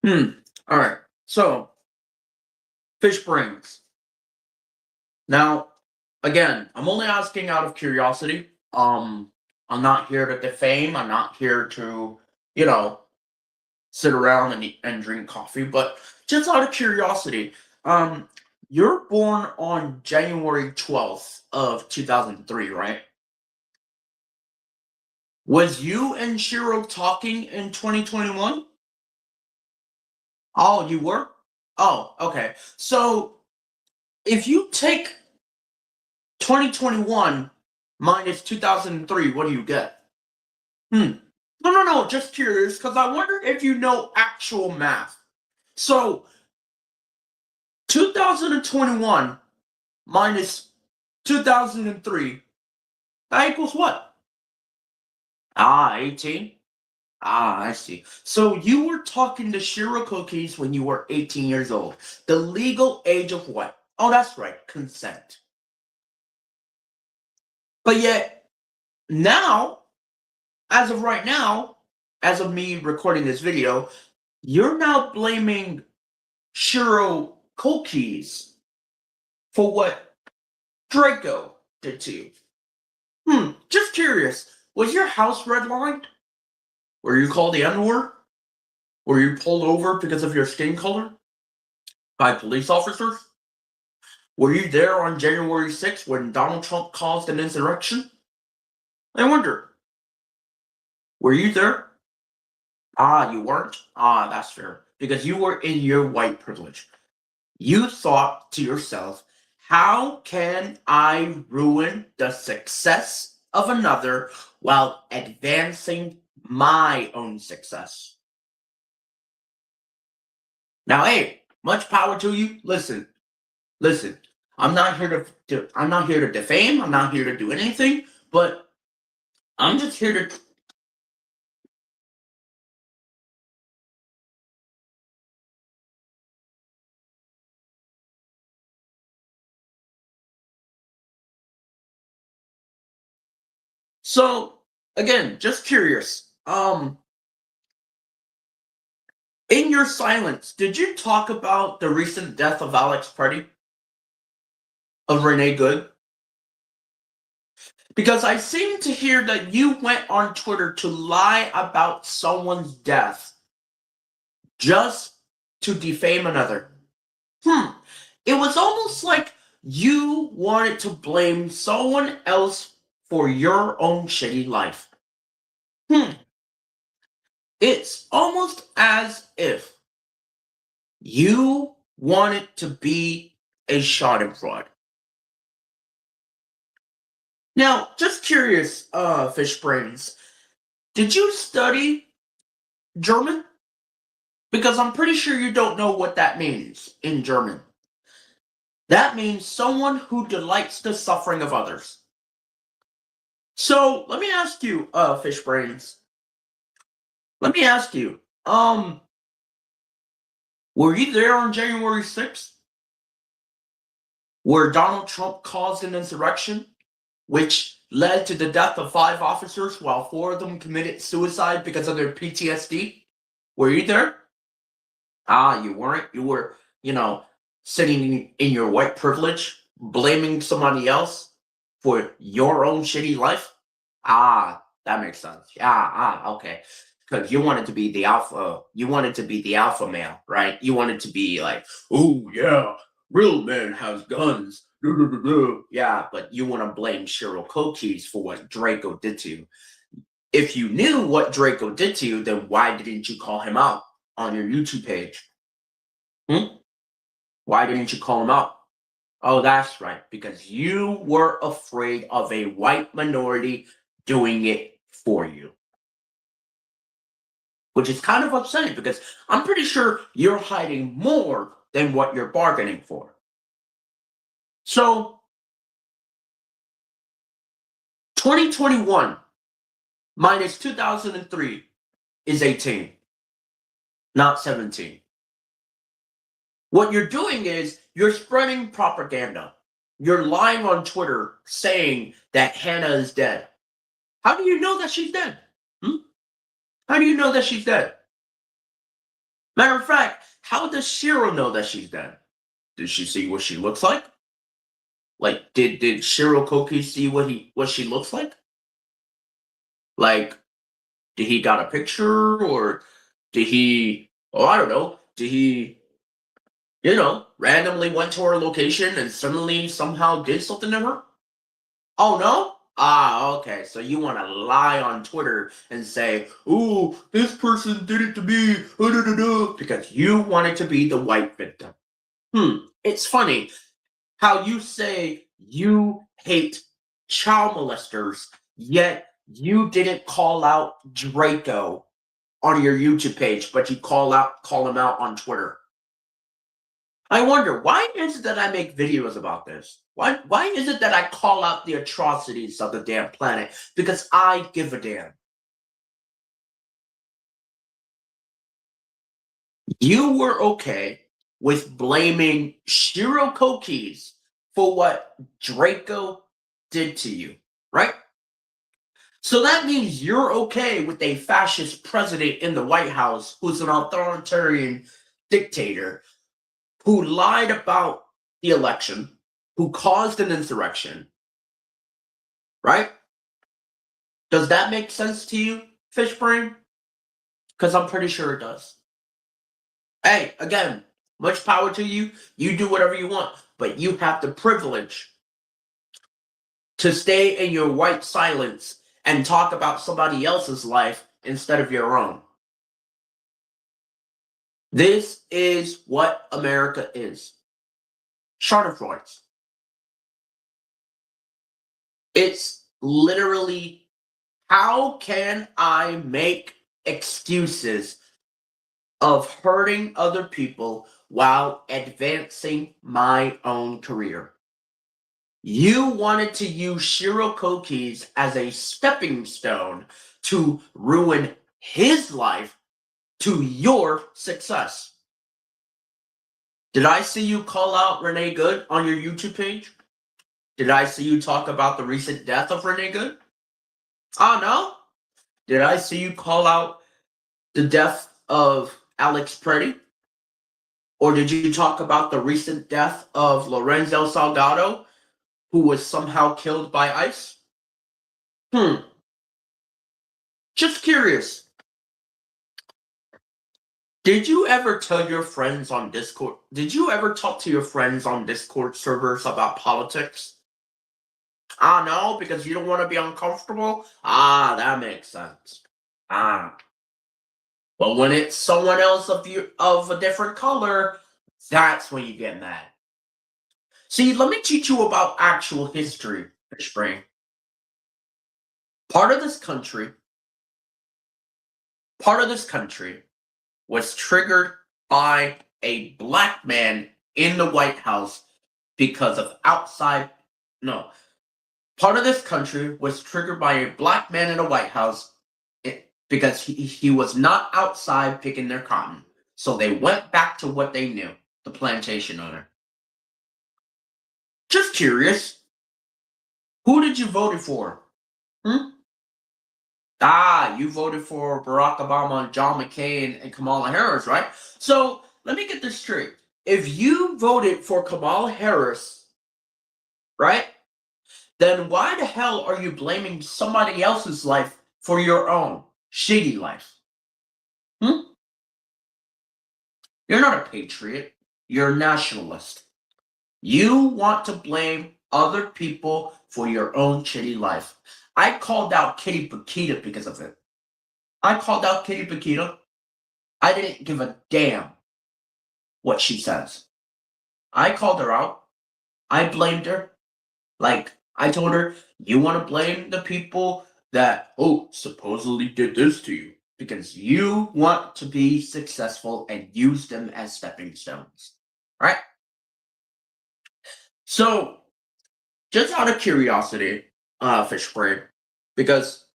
Hmm. All right. So, Phishbrainz. Now, again, I'm only asking out of curiosity. I'm not here to defame. I'm not here to, you know, sit around and eat and drink coffee. But just out of curiosity, um, you're born on January 12th of 2003, right? Was you and Shiro talking in 2021? Oh, you were. Oh, okay. So if you take 2021 minus 2003, what do you get? Hmm. No. Just curious, because I wonder if you know actual math. So 2021 minus 2003, that equals what? 18. I see. So you were talking to Shiro Cookies when you were 18 years old. The legal age of what? Oh, that's right, consent. But yet, now, as of right now, as of me recording this video, you're now blaming Shiro Cookies for what Draco did to you. Just curious. Was your house redlined? Were you called the N-word? Were you pulled over because of your skin color by police officers? Were you there on January 6th when Donald Trump caused an insurrection? I wonder, were you there? You weren't? That's fair. Because you were in your white privilege. You thought to yourself, how can I ruin the success of another while advancing my own success? Now, hey, much power to you. Listen. I'm not here I'm not here to defame. I'm not here to do anything. But I'm just here to. So again, just curious. In your silence, did you talk about the recent death of Alex Party of Renee Good? Because I seem to hear that you went on Twitter to lie about someone's death just to defame another. It was almost like you wanted to blame someone else for your own shitty life. It's almost as if you wanted to be a schadenfreude. Now, just curious, Phishbrainz, did you study German? Because I'm pretty sure you don't know what that means in German. That means someone who delights the suffering of others. So let me ask you, Phishbrainz. Let me ask you, were you there on January 6th? Where Donald Trump caused an insurrection, which led to the death of 5 officers while 4 of them committed suicide because of their PTSD? Were you there? You weren't. You were, sitting in your white privilege, blaming somebody else for your own shitty life. That makes sense. Okay. Because you wanted to be the alpha. You wanted to be the alpha male, right? You wanted to be like, oh yeah, real men has guns. Yeah, but you want to blame Cheryl Cookies for what Draco did to you. If you knew what Draco did to you, then why didn't you call him out on your YouTube page? Why didn't you call him out? Oh, that's right, because you were afraid of a white minority doing it for you. Which is kind of upsetting because I'm pretty sure you're hiding more than what you're bargaining for. So, 2021 minus 2003 is 18, not 17. What you're doing is you're spreading propaganda. You're lying on Twitter saying that Hannah is dead. How do you know that she's dead? How do you know that she's dead? Matter of fact, how does Shiro know that she's dead? Did she see what she looks like? Like, did Shiro Koki see what she looks like? Like, did he got a picture, or did he? Oh, I don't know. Did he, randomly went to her location and suddenly somehow did something to her? Oh no? Ah, okay. So you want to lie on Twitter and say, "Oh, this person did it to me," because you wanted to be the white victim. It's funny how you say you hate child molesters, yet you didn't call out Draco on your YouTube page, but you call him out on Twitter. I wonder, why is it that I make videos about this? Why is it that I call out the atrocities of the damn planet? Because I give a damn. You were okay with blaming Shiro Kokis for what Draco did to you, right? So that means you're okay with a fascist president in the White House who's an authoritarian dictator who lied about the election, who caused an insurrection, right? Does that make sense to you, Fishbrain? Because I'm pretty sure it does. Hey, again, much power to you. You do whatever you want, but you have the privilege to stay in your white silence and talk about somebody else's life instead of your own. This is what America is. Charterflights. It's literally, how can I make excuses of hurting other people while advancing my own career? You wanted to use Shiro Kokis as a stepping stone to ruin his life to your success. Did I see you call out Renee Good on your YouTube page? Did I see you talk about the recent death of Renee Good? Oh, no? Did I see you call out the death of Alex Pretty? Or did you talk about the recent death of Lorenzo Salgado, who was somehow killed by ICE? Just curious. Did you ever tell your friends on Discord? Did you ever talk to your friends on Discord servers about politics? Ah, no, because you don't want to be uncomfortable? Ah, that makes sense. Ah. But when it's someone else of a different color, that's when you get mad. See, let me teach you about actual history, Fishbrain. Part of this country was triggered by a black man in the White House because of part of this country was triggered by a black man in the White House because he was not outside picking their cotton. So they went back to what they knew, the plantation owner. Just curious, who did you vote for? You voted for Barack Obama, John McCain, and Kamala Harris, right? So let me get this straight. If you voted for Kamala Harris, right, then why the hell are you blaming somebody else's life for your own shitty life? You're not a patriot. You're a nationalist. You want to blame other people for your own shitty life. I called out Kitty Paquita because of it. I called out Kitty Paquita. I didn't give a damn what she says. I called her out. I blamed her. Like, I told her, you want to blame the people that, supposedly did this to you because you want to be successful and use them as stepping stones. Right? So, just out of curiosity, Fishbrain, because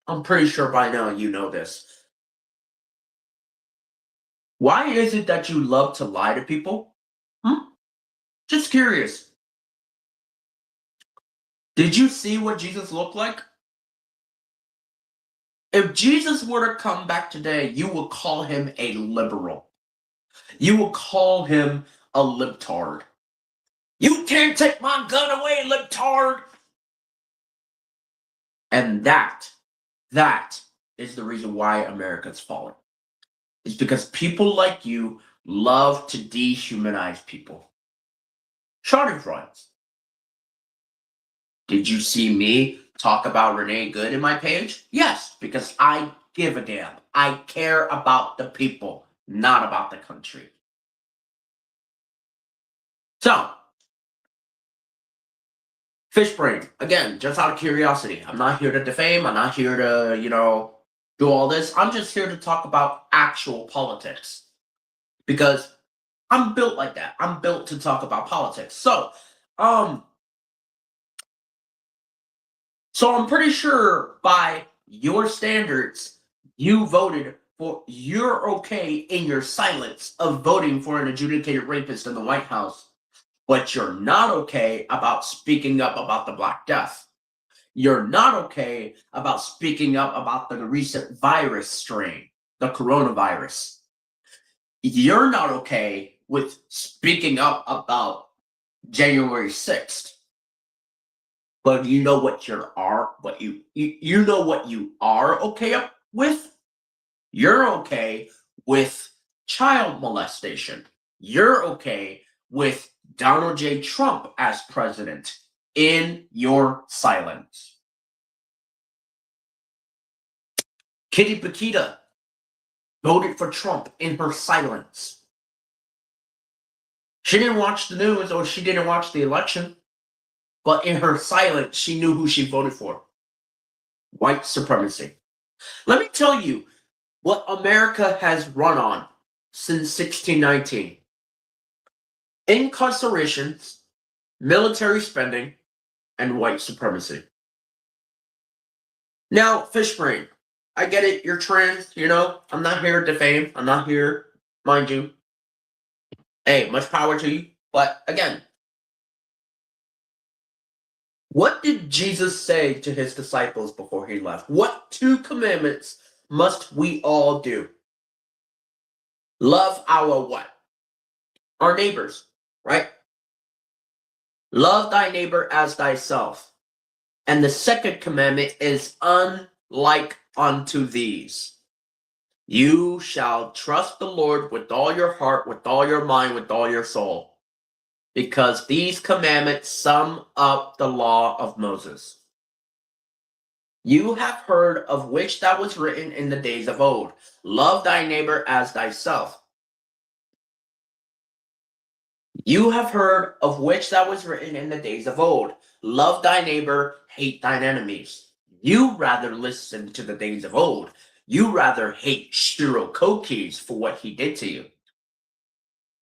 I'm pretty sure by now you know this. Why is it that you love to lie to people? Just curious. Did you see what Jesus looked like? If Jesus were to come back today, you would call him a liberal. You will call him a libtard. You can't take my gun away, libtard! And that is the reason why America's fallen. It's because people like you love to dehumanize people. Phishbrainz. Did you see me talk about Renee Good in my page? Yes, because I give a damn. I care about the people, not about the country. So, Phishbrainz, again, just out of curiosity. I'm not here to defame. I'm not here to, do all this. I'm just here to talk about actual politics. Because I'm built like that. I'm built to talk about politics. So I'm pretty sure by your standards, you voted for, you're okay in your silence of voting for an adjudicated rapist in the White House, but you're not okay about speaking up about the Black Death. You're not okay about speaking up about the recent virus strain, the coronavirus. You're not okay with speaking up about January 6th. But you know what you are okay with? You're okay with child molestation. You're okay with Donald J. Trump as president in your silence. Kitty Paquita voted for Trump in her silence. She didn't watch the news or she didn't watch the election, but in her silence, she knew who she voted for. White supremacy. Let me tell you what America has run on since 1619. Incarcerations, military spending, and white supremacy. Now, Phishbrainz, I get it, you're trans, I'm not here to defame, I'm not here, mind you. Hey, much power to you, but again, what did Jesus say to his disciples before he left? What 2 commandments must we all do? Love our what? Our neighbors, right? Love thy neighbor as thyself. And the second commandment is unlike unto these. You shall trust the Lord with all your heart, with all your mind, with all your soul. Because these commandments sum up the law of Moses. You have heard of which that was written in the days of old. Love thy neighbor as thyself. You have heard of which that was written in the days of old. Love thy neighbor, hate thine enemies. You rather listen to the days of old. You rather hate Shirokokis for what he did to you,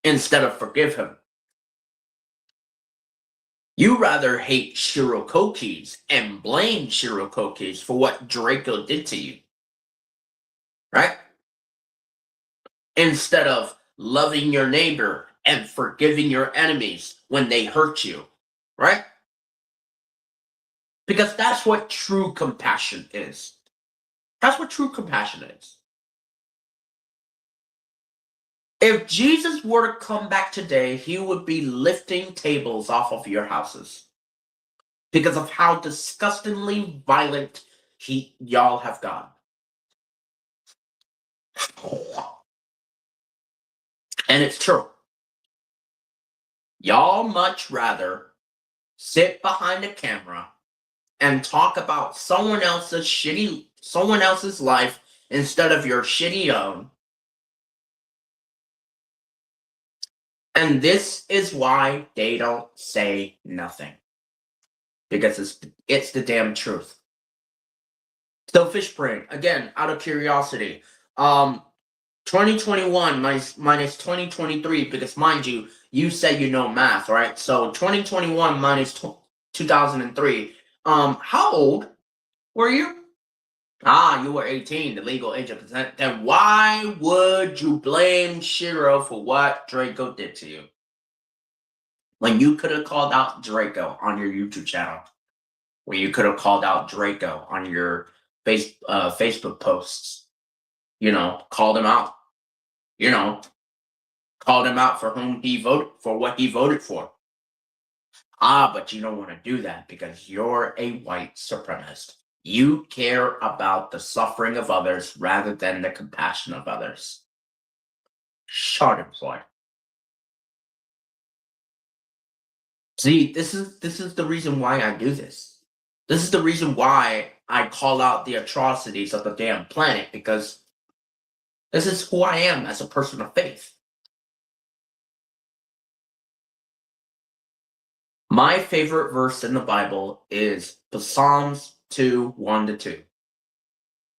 instead of forgive him. You rather hate Shirokokis and blame Shirokokis for what Draco did to you. Right? Instead of loving your neighbor and forgiving your enemies when they hurt you. Right? Because that's what true compassion is. That's what true compassion is. If Jesus were to come back today, he would be lifting tables off of your houses. Because of how disgustingly violent y'all have gotten. And it's true. Y'all much rather sit behind a camera and talk about someone else's life instead of your shitty own. And this is why they don't say nothing. Because it's the damn truth. So Phishbrainz, again, out of curiosity, 2021 minus 2023, because mind you, you said you know math, right? So 2021 minus 2003. How old were you? You were 18, the legal age of consent. Then why would you blame Shiro for what Draco did to you? When you could have called out Draco on your YouTube channel. When you could have called out Draco on your Facebook posts. Called him out. Called him out for what he voted for. But you don't want to do that because you're a white supremacist. You care about the suffering of others rather than the compassion of others. Schadenfreude. See, this is the reason why I do this. This is the reason why I call out the atrocities of the damn planet, because this is who I am as a person of faith. My favorite verse in the Bible is the Psalms 2, 1-2.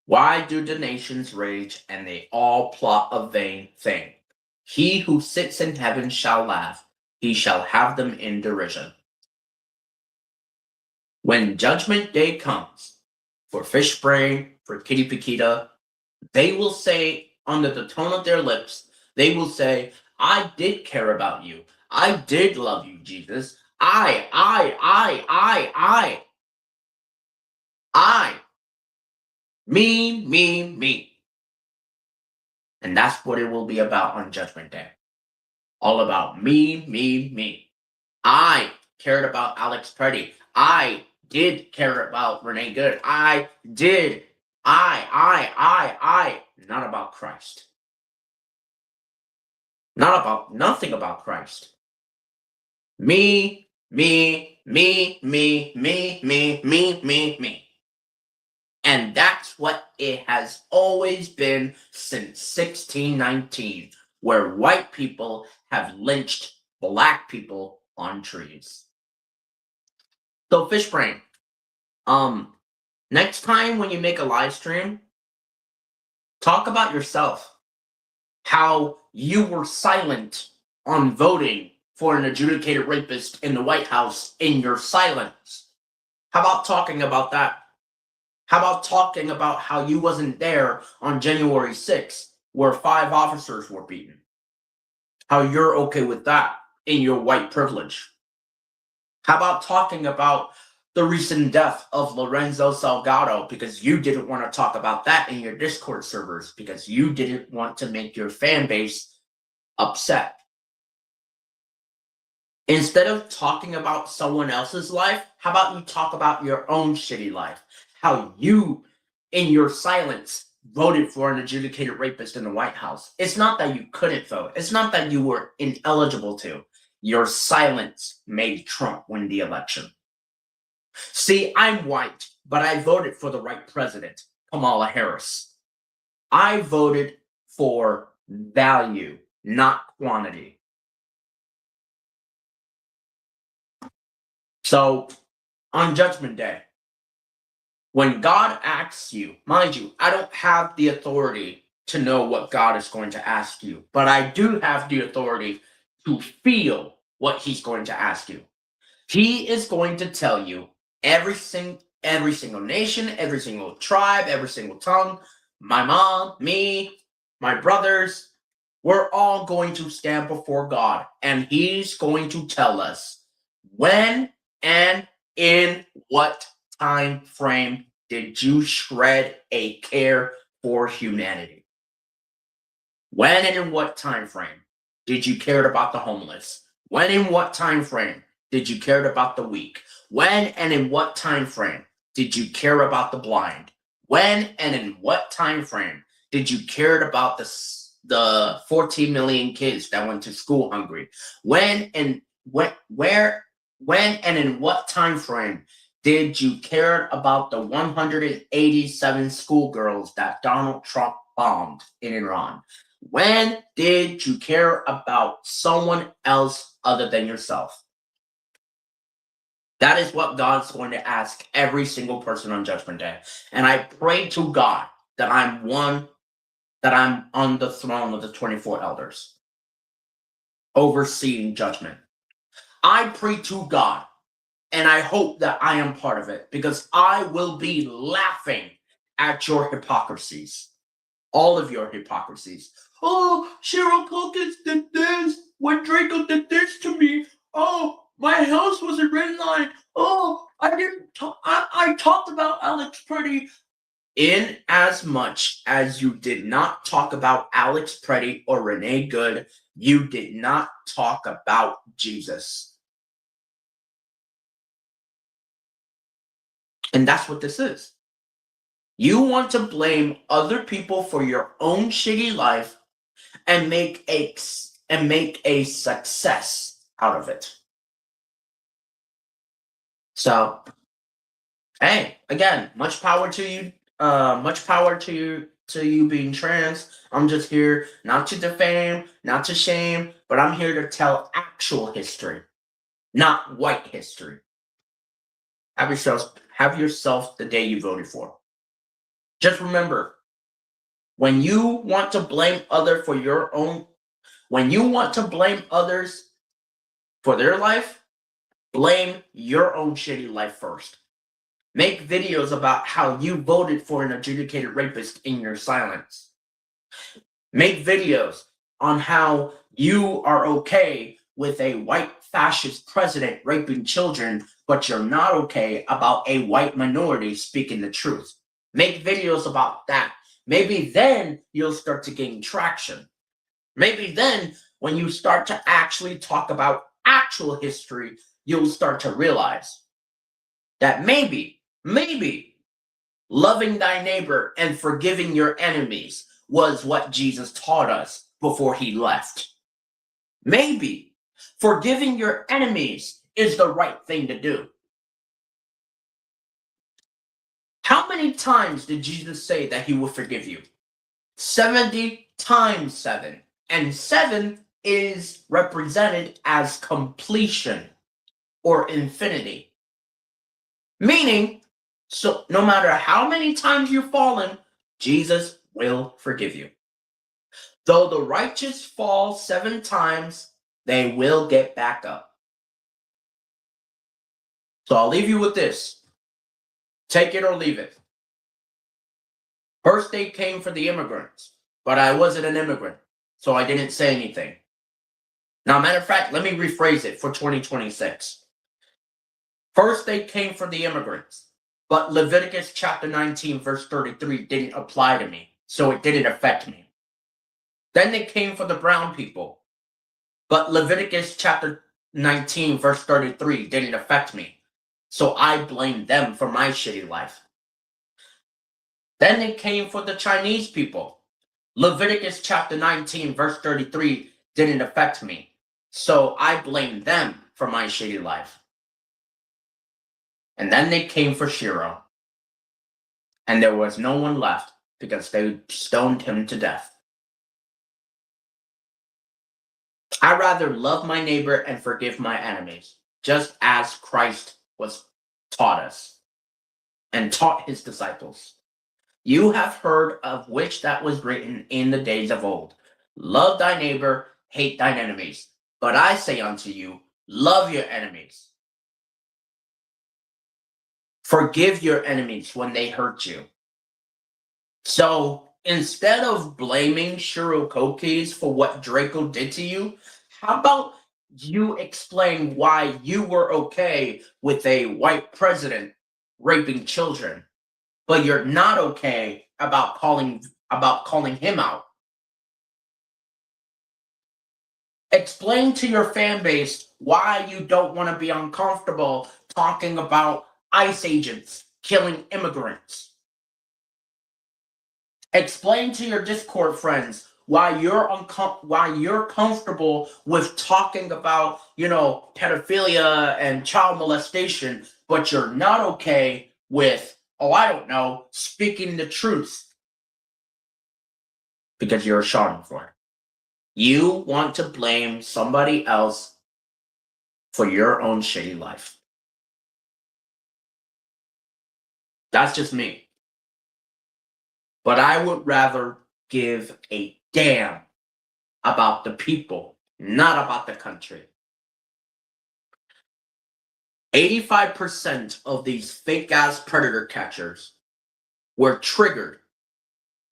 Why do the nations rage and they all plot a vain thing? He who sits in heaven shall laugh, he shall have them in derision. When judgment day comes, for Phishbrainz, for Kitty Paquita, they will say, under the tone of their lips, they will say, I did care about you. I did love you, Jesus. I. Me. And that's what it will be about on Judgment Day. All about me. I cared about Alex Petty. I did care about Renee Good. I did. I. Not about Christ. Nothing about Christ. Me. And that's what it has always been since 1619, where white people have lynched black people on trees. So Phishbrainz, next time when you make a live stream, talk about yourself. How you were silent on voting for an adjudicated rapist in the White House in your silence. How about talking about that? How about talking about how you wasn't there on January 6th, where 5 officers were beaten? How you're okay with that in your white privilege? How about talking about the recent death of Lorenzo Salgado, because you didn't want to talk about that in your Discord servers, because you didn't want to make your fan base upset? Instead of talking about someone else's life, how about you talk about your own shitty life? How you, in your silence, voted for an adjudicated rapist in the White House. It's not that you couldn't vote. It's not that you were ineligible to. Your silence made Trump win the election. See, I'm white, but I voted for the right president, Kamala Harris. I voted for value, not quantity. So, on Judgment Day, when God asks you, mind you, I don't have the authority to know what God is going to ask you, but I do have the authority to feel what he's going to ask you. He is going to tell you every single nation, every single tribe, every single tongue, my mom, me, my brothers, we're all going to stand before God, and he's going to tell us when and in what time frame did you shred a care for humanity? When and in what time frame did you care about the homeless? When and in what time frame did you care about the weak? When and in what time frame did you care about the blind? When and in what time frame did you care about the 14 million kids that went to school hungry? When and in what time frame did you care about the 187 schoolgirls that Donald Trump bombed in Iran? When did you care about someone else other than yourself? That is what God's going to ask every single person on Judgment Day. And I pray to God that I'm on the throne of the 24 elders, overseeing judgment. I pray to God, and I hope that I am part of it, because I will be laughing at your hypocrisies. All of your hypocrisies. Oh, Cheryl Wilkins did this when Draco did this to me. Oh, my house was a red line. Oh, I talked about Alex Purdy. In as much as you did not talk about Alex Preddy or Renee Good, you did not talk about Jesus. And that's what this is. You want to blame other people for your own shitty life and make a success out of it. So, hey, again, much power to you. Much power to you being trans. I'm just here not to defame, not to shame, but I'm here to tell actual history, not white history. Have yourself the day you voted for. Just remember, when you want to blame others for their life, blame your own shitty life first. Make videos about how you voted for an adjudicated rapist in your silence. Make videos on how you are okay with a white fascist president raping children, but you're not okay about a white minority speaking the truth. Make videos about that. Maybe then you'll start to gain traction. Maybe then, when you start to actually talk about actual history, you'll start to realize that maybe loving thy neighbor and forgiving your enemies was what Jesus taught us before he left. Maybe forgiving your enemies is the right thing to do. How many times did Jesus say that he will forgive you? 70 times 7. And 7 is represented as completion or infinity. Meaning, so no matter how many times you've fallen, Jesus will forgive you. Though the righteous fall 7 times, they will get back up. So I'll leave you with this. Take it or leave it. First they came for the immigrants, but I wasn't an immigrant, so I didn't say anything. Now, matter of fact, let me rephrase it for 2026. First they came for the immigrants, but Leviticus chapter 19, verse 33 didn't apply to me, so it didn't affect me. Then they came for the brown people, but Leviticus chapter 19, verse 33 didn't affect me, so I blamed them for my shitty life. Then they came for the Chinese people. Leviticus chapter 19, verse 33 didn't affect me, so I blamed them for my shitty life. And then they came for Shiro, and there was no one left because they stoned him to death. I'd rather love my neighbor and forgive my enemies, just as Christ was taught us and taught his disciples. You have heard of which that was written in the days of old. Love thy neighbor, hate thine enemies. But I say unto you, love your enemies. Forgive your enemies when they hurt you. So instead of blaming Shirokokis for what Draco did to you, how about you explain why you were okay with a white president raping children, but you're not okay about calling him out? Explain to your fan base why you don't want to be uncomfortable talking about ICE agents killing immigrants. Explain to your Discord friends why you're comfortable with talking about, pedophilia and child molestation, but you're not okay with, speaking the truth because you're a schadenfreude. You want to blame somebody else for your own shitty life. That's just me. But I would rather give a damn about the people, not about the country. 85% of these fake-ass predator catchers were triggered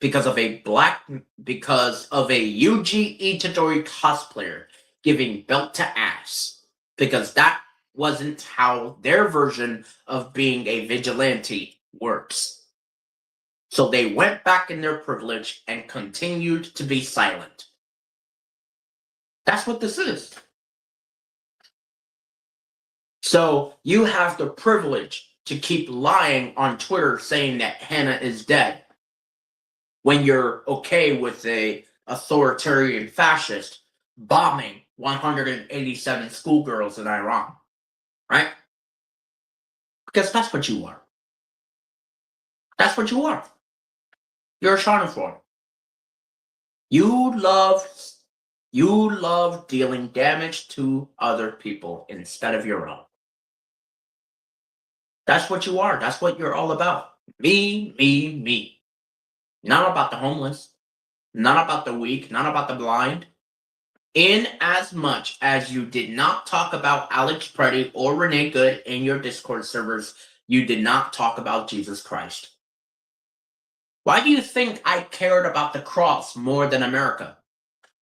because of a Yuji Itadori cosplayer giving belt to ass, because that wasn't how their version of being a vigilante works. So they went back in their privilege and continued to be silent. That's what this is. So you have the privilege to keep lying on Twitter saying that Hannah is dead when you're okay with a authoritarian fascist bombing 187 schoolgirls in Iran, right? Because that's what you are. That's what you are. You're a Schadenfreude. You love dealing damage to other people instead of your own. That's what you are. That's what you're all about. Me, me, me. Not about the homeless. Not about the weak. Not about the blind. In as much as you did not talk about Alex Preddy or Renee Good in your Discord servers, you did not talk about Jesus Christ. Why do you think I cared about the cross more than America?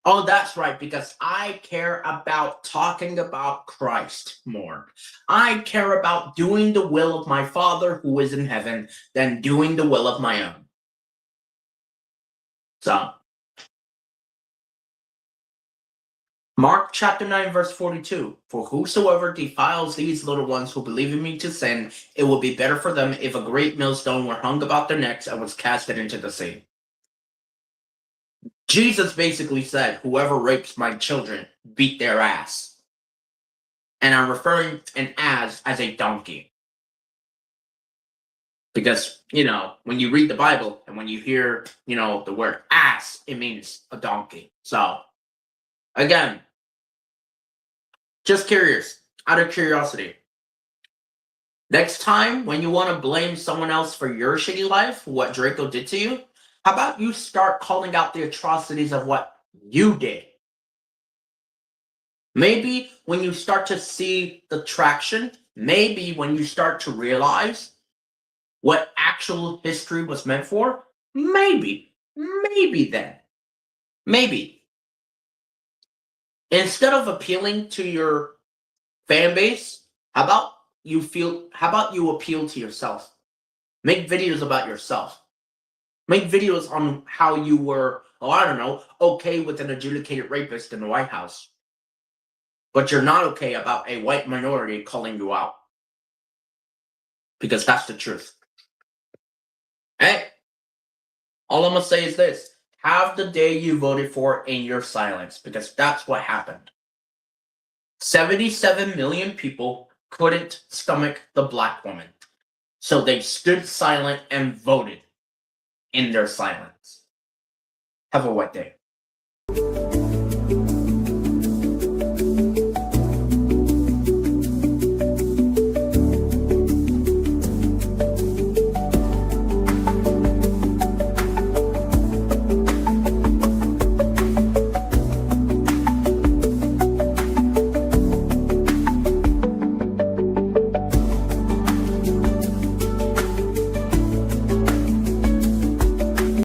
Oh, that's right, because I care about talking about Christ more. I care about doing the will of my Father who is in heaven than doing the will of my own. So, Mark chapter 9, verse 42. For whosoever defiles these little ones who believe in me to sin, it will be better for them if a great millstone were hung about their necks and was casted into the sea. Jesus basically said, whoever rapes my children, beat their ass. And I'm referring to an ass as a donkey. Because, when you read the Bible and when you hear, the word ass, it means a donkey. So, again, just curious, out of curiosity. Next time when you want to blame someone else for your shitty life, what Draco did to you, how about you start calling out the atrocities of what you did? Maybe when you start to see the traction, maybe when you start to realize what actual history was meant for, maybe then. Maybe. Instead of appealing to your fan base, how about you appeal to yourself? Make videos about yourself. Make videos on how you were, okay with an adjudicated rapist in the White House. But you're not okay about a white minority calling you out. Because that's the truth. Hey, all I'm going to say is this. Have the day you voted for in your silence, because that's what happened. 77 million people couldn't stomach the black woman. So they stood silent and voted in their silence. Have a wet day.